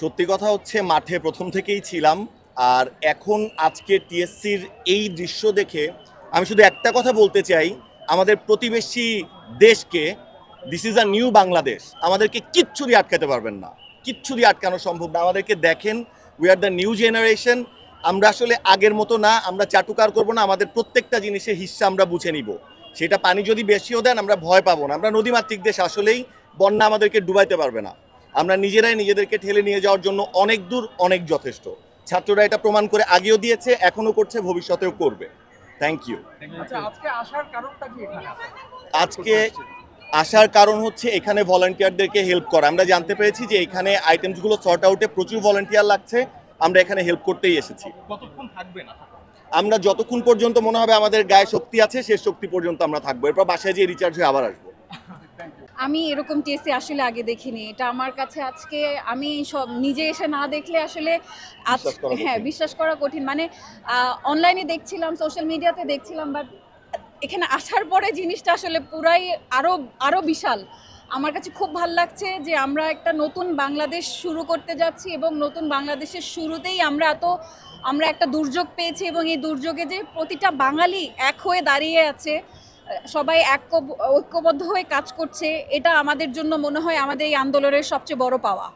সত্যি কথা হচ্ছে মাঠে প্রথম থেকেই ছিলাম। আর এখন আজকে টিএসসির এই দৃশ্য দেখে আমি শুধু একটা কথা বলতে চাই, আমাদের প্রতিবেশী দেশকে, this is a new Bangladesh, আমাদেরকে কিচ্ছু দিয়ে আটকাতে পারবেন না, কিচ্ছু দিয়ে আটকানো সম্ভব না। আমাদেরকে দেখেন, we are the new generation. আমরা আসলে আগের মতো না, আমরা চাটুকার করবো না, আমাদের প্রত্যেকটা জিনিসের হিস্সা আমরা বুঝে নিব। সেটা পানি যদি বেশিও দেন আমরা ভয় পাবো না। আমরা নদীমাতৃক দেশ, আসলেই বন্যা আমাদেরকে ডুবাইতে পারবে না। আমরা নিজেরাই নিজেদেরকে ঠেলে নিয়ে যাওয়ার জন্য অনেক দূর, অনেক যথেষ্ট। ছাত্ররা এটা প্রমাণ করে আগেও দিয়েছে, এখনো করছে, ভবিষ্যতেও করবে। Thank you. আজকে আসার কারণ হচ্ছে এখানে ভলান্টিয়ারদেরকে হেল্প করা। আমরা জানতে পেরেছি যে এখানে আইটেমসগুলো সর্ট আউটে প্রচুর ভলান্টিয়ার লাগছে, আমরা এখানে হেল্প করতেই এসেছি। কতক্ষণ থাকবেন? আমরা যতক্ষণ পর্যন্ত মনে হবে আমাদের গায়ে শক্তি আছে, শেষ শক্তি পর্যন্ত আমরা থাকবো। এরপর বাসায় যেয়ে রিচার্জ হয়ে আবার আসবো। আমি এরকম টিএসসি আসলে আগে দেখিনি। এটা আমার কাছে আজকে, আমি সব নিজে এসে না দেখলে আসলে হ্যাঁ, বিশ্বাস করা কঠিন। মানে অনলাইনে দেখছিলাম, সোশ্যাল মিডিয়াতে দেখছিলাম, বাট এখানে আসার পরে জিনিসটা আসলে পুরাই আরো বিশাল। আমার কাছে খুব ভাল লাগছে যে আমরা একটা নতুন বাংলাদেশ শুরু করতে যাচ্ছি, এবং নতুন বাংলাদেশের শুরুতেই আমরা একটা দুর্যোগ পেয়েছি, এবং এই দুর্যোগে যে প্রতিটা বাঙালি এক হয়ে দাঁড়িয়ে আছে, সবাই ঐক্যবদ্ধ হয়ে কাজ করছে, এটা আমাদের জন্য মনে হয় আমাদের এই আন্দোলনের সবচেয়ে বড় পাওয়া।